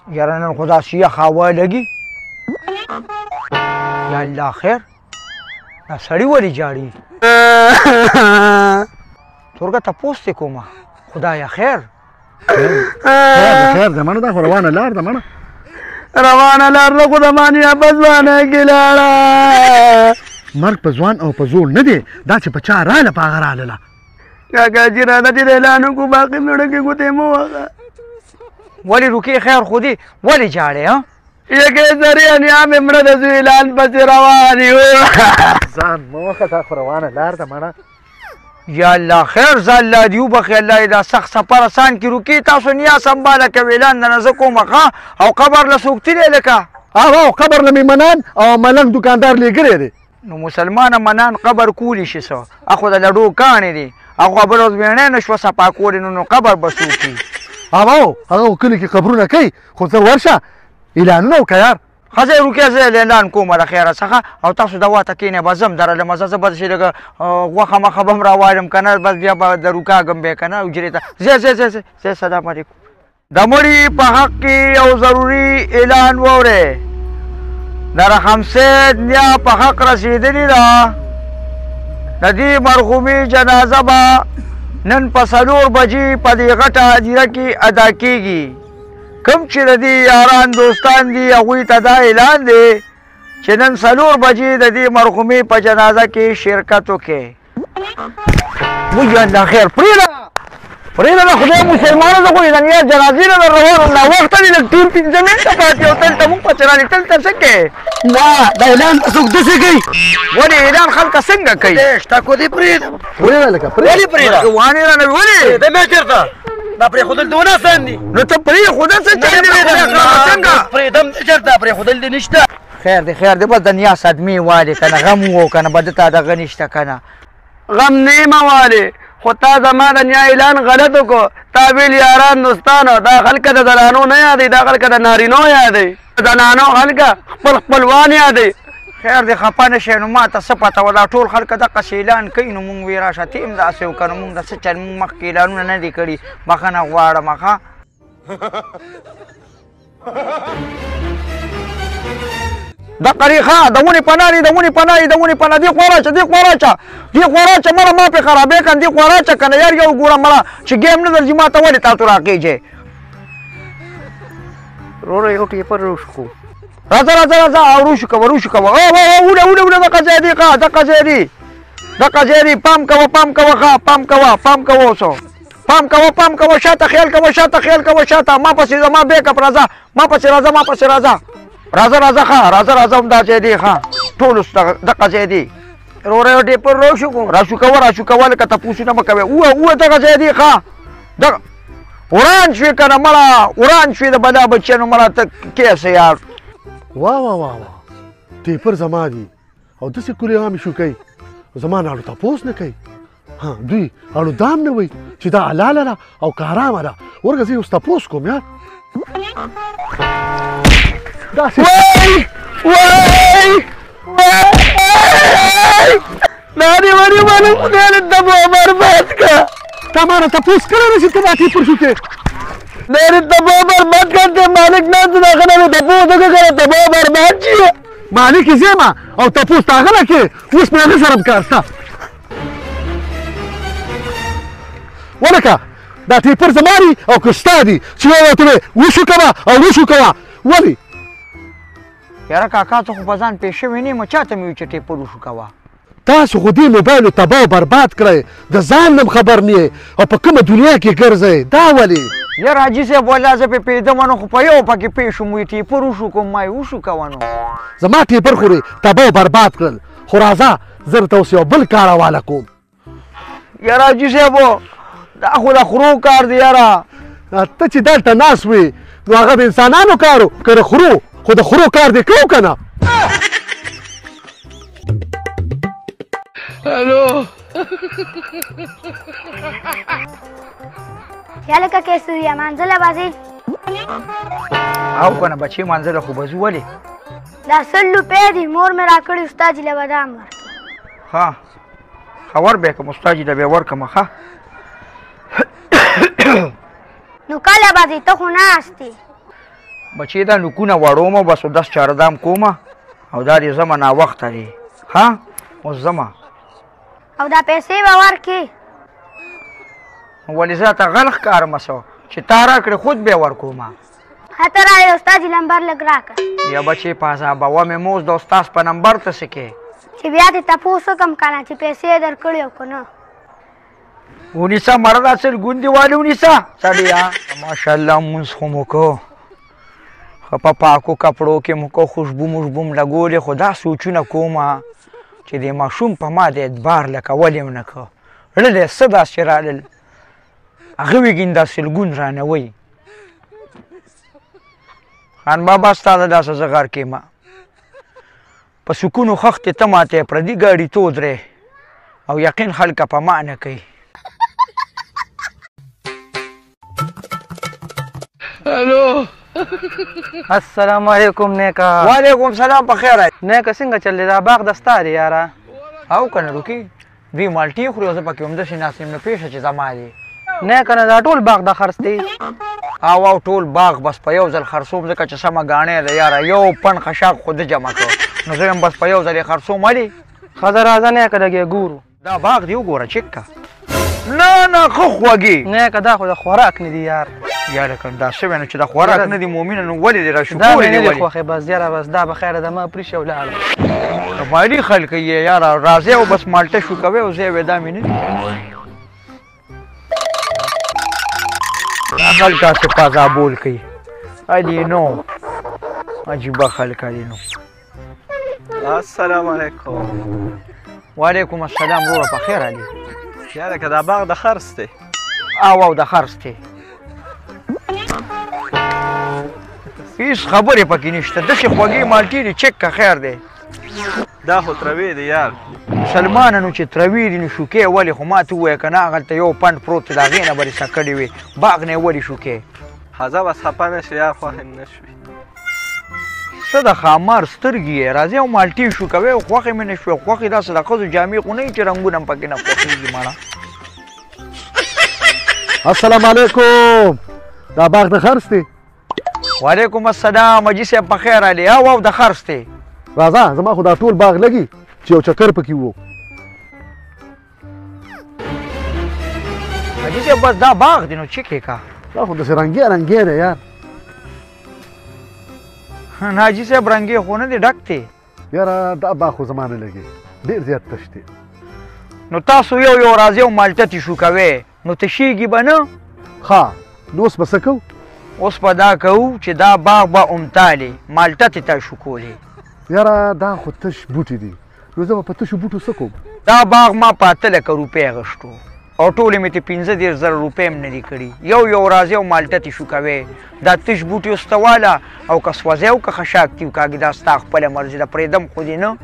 یاره نن خو داسې یخ هوا لګي یا الله خیر دا سړی ولې جاړي تورګه تپوس دې کومه خدایه خیر خیر ده مړه دا خو روانه لار ده مړه روانه لار ده خو د مانیا په ځوانه کې لاړه مرګ په ځوان او په زوړ نه دی دا چې په چا راله په هغه رالله کاکا چې راته چې د اعلان وکړو باقي مېړه کې ګوتې مه وهه ولې روکې خیر خو دې ولې جاړې ها یکې سرې انیا مې مړه د زوی اعلان پسې روان یو ځان مه وخه دا خو روانه لار ده مړه یا الله خیر زه الله دې وبخې الله دا سخت سفر اسان کړي روکې تاسو نیا سنباله کوي اعلان نه زه کوم ښه او قبر له څوک تللی لکه او قبر له میمنان او ملنګ دکاندار لېږلی دی نو مسلمانه منان قبر کولی شي څه اخو د لډو کاڼې دي هغه بل ورځ بېړنی نه شوه صفا کولې نو قبر به څوک کي هغه کلي کې قبرونه کوي خو ته ورشه اعلانونه وکړه یار ښه ځای روکې زه اعلان کومه د خیره څخه او تاسو دوا ته کښېنئ به زم دره لمه زه به داسې لږه غوښه مخه به هم راوالم که نه بس بیا به د روکاږم بیا که نه حجرې ته ځئ سلام علیکم د مړي په حق کې یو ضروري اعلان واورئ د رحم سید نیا په حق رسېدلې ده د دې مرحومې جنازه به نن په 4 بجې په دې غټه هدیره کې ادا کېږي کوم چې د دې یاران دوستان دي هغوی ته دا اعلان دی چې نن 4 بجې د دې مرحومې په جنازه کې شرکت وکړئ وایي الله خیر پرېږده د خدای مسلمانو زه خو یې د نیا جنازې نه در روان ناوخته دي لږ ټیم 15 منټه پاتې او تلته مونږ پسې رالېږ تلته څه کوې نه دا اعلان څوک داسې کوي ولې اعلان خلکه څنګه کوي شته کو دې پرېږده پرېږده لکه ولې پرېږده وانې رانه ولې د مې چېرته دا پرېښودل دونه آسان دي نو ته پرېښوده څه چل دی څنګه پرېږدم چېرته پرېښودل دې نشته خیر دی بس د نیا صدمې والې که نه غم وو که نه به ده ته دغه نشته که نه غم نه یې مه والې خو تا زما د نیا اعلان غلط وکړو تا ویل یاران دوستانو دا خلکه د زنانو نه یادوي دا خلکه د نارینو یادوي د زنانو خلکه خپلوان یادوي خیر دی خفه نه شئ نو ما ته څه پته وه دا ټول خلکه دقسې اعلان کوي نو مونږ وی راشه ته هم داسې وکړه نو مونږ د څه چل مونږ مخکې اعلانونه نه دي کړي بخښنه غواړم ښه دقه دی ښه د ونې پناه دي د ونې پناه دې خوا راشه مړه ما پرې خرابې کړم دې خوا راشه که نه یار یو ګوره مړه چې ګیم نه درځي ما ته ولې تاسو راخېږئ وروره یو ټیپر روش کړو راځه او روشو کوه وله دقه ځای دی ښه دقه ځای دی پام کوه ښه پام کوه اوسو پام کوه شاته خیال کوه شاته ما پسې زما بیک اپ راځه ما پسې راځه راځه هم دا ځای دی ښه ټول دقه ځای دی وروره یو ټیپر راشو کوه لکه تپوسونه مه کوې اوه دغه ځای دی ښه دغه وران شوې که نه مړه وران شوې د بلا بچیانو مړه ته کیسه یار واه ټیپر زما دي او داسې کلي عامې شو کوي زما نه اړو تپوس نه کوي ها دوی اړو دام نه وایي چې دا حلاله ده او که حرامه ده ورګه زه یې اوس تپوس کوم یار داسې دا دې ونې باندې خدای دې تباه برباد کړه تا ما نه تپوس کړی نه چې ته دا ټیپر شو کې دا دې تباه برباد کړ ته مالک ناست دی هغه نه تپوس وکړه که نه تباه برباد شي مالک یې زه یم او تپوس ته هغه نه کې اوس مې هغه سره کار شته ولکه دا ټیپر زما دي او که ستا دي چې ویې ورته وې وشو کوه ولې یاره کاکا ته خو په ځان پېښ شوی نه یم چاته مې وي چې ټیپر وشو کوه تاسو خو دې موبایلو تباه او برباد کړی د ځان نه خبر نه یې او په کومه دنیا کې ګرځئ دا ولې یار حاجي صاحب والله زه پې پوهېدم نو خو په یو پکې پېښ شوم وایي ټیپر وشو کوم ما یې وشو کوه نو زما ټیپر خو دې تباه او برباد کړل خو راځه زه درته اوس یو بل کار حواله کوم یاره حاجي صاحب دا خو د خرو کار دی یاره ته چې دلته ناست وې نو هغه د انسانانو کار و که د خرو خو د خرو کار دې کوو که نه الو یا لکه کیسه وي مانځله بازي او که نه بچې مانځله خو به ځو ولې دا 100 روپۍ دي مور مې راکړي استاد جي له به دام ورکړي ها خبر به کوم استاد جي له بیا ورکړم ښه نو کله بازي ته خو ناست یې بچې دا نوکونه وړومه بس دس چاردام کومه او دا دې ځمه ناوخته دی ها اوس ځمه او دا پیسې به ورکې ولې زه ته غل ښکارمه سو چې تا راکړې خود به یې ورکومه هته راغی استاد نمبر لږ راکړه یا بچې په عذابوه مې موز د استاد په نمبر ته څه کې چې بیا دې تپوس وکړم که نه چې پیسې یې درکړې او که نه ونیسه مرده سلګون دې والې ونیسه سړیه ماشاءالله مونځ خو مو کو ښه په پاکو کپړو کې مو کو خوشبو مشبو م لګولې خو دا سوچونه کومه چې د ماشوم په ما د اعتبار لکول یې ونه کړه زړه دې څه داسې رالل هغه ویګین دا سلګون رانوی خان بابا ستا د داسې زه غر کېمه په سکونو خښتې ته ماته پردي ګاډي تودرې او یقین خلکه په ما نه کوي الو السلام علیکم نیکا وعلیکم سلام په خیر نیکا څنګه چلې دا باغ د ستا دی یاره او که نه روکي دوی مالټې خوري او زه پکې همداسې ناست یم نو پېښه چې زما دی نیکا نه دا ټول باغ د خرڅ دی او ټول باغ بس په یو ځل خرڅوم ځکه چې سمه ګاڼې ده یاره یو پن خشاک خو ده جمع کړو نو زه یم بس په یو ځل یې خرڅوم ولې ښځه راځه نیکا لږ ګورو دا باغ دی وګوره چک که نه نه ښه خوږې نیکا دا خو د خوراک نه دی یار یاره که دا شوی نو چې دا خوراک نه دی مومینه نو ولې دې را دا شکور مې نه دی دې خوښې بس یاره بس دا به خیره د ما پرېښې او لاړم مالي خلک یې یاره راځئ او بس مالټه شو کوئ او زه یې وې دا مې نه دي دا خلک هسې په عذابول کوي علي نو عجیبه خلک علي نو السلام علیکم وعلیکم السلام وروره په خیر علي یاره که دا باغ د خرڅ دی او د خرڅ دی هېڅ خبرې پکې نشته داسې خوږې مالټې دي چک که خیر دی دا خو تروې دی یار مسلمانه نو چې تروې دي نو شوکې ولې خو ما ته ووایه که نه هغلته یو پنډ پروت دی د هغې نه به دې څه کړې وې باغ نه یې ولې شوکې حضه بس خفه نه شي یار خوښې نه شوي څه د ښامار سترګې یې راځئ او مالټې شو کوئ او خوښې مې نه شوې خوښې داسې د ښځو جامې خو نه وي چې رنګونه هم پکې نه خوښېږي مړه السلام علیکم دا باغ د خرڅ دی وعلیکم السلام حاجي صاحب په خیر علي او د خرڅ دی راځه زما خو دا ټول باغ لګي چې یو چکر پکې وو حاجي صاحب بس دا باغ دی نو چکې کا دا خو داسې رنګې رنګې دی یار نه حاجي صاحب رنګې خو نه دی ډک دی یاره دا باغ خو زما نه لګي ډېر زیات تش دی نو تاسو یو راځئ او مالټه تشو کوئ نو تشېږي به نه ښه نو اوس به څه کوو اوس به دا کوو چې دا باغ به امتالې مالټه تې تشو کولې یاره دا خو تش بوټي دي نو زه به په تشو بوټو څه کوم دا باغ ما په 8 لکه روپۍ اخیسټو او ټولې مې ته 15,000 روپۍ هم نه دي کړي یو راځئ او مالټه تشو کوئ دا تش بوټي اوس ته واله او که سوځئ او که خشاک دي کاږي دا ستا خپله مرضي ده پرېږدم خو دې نه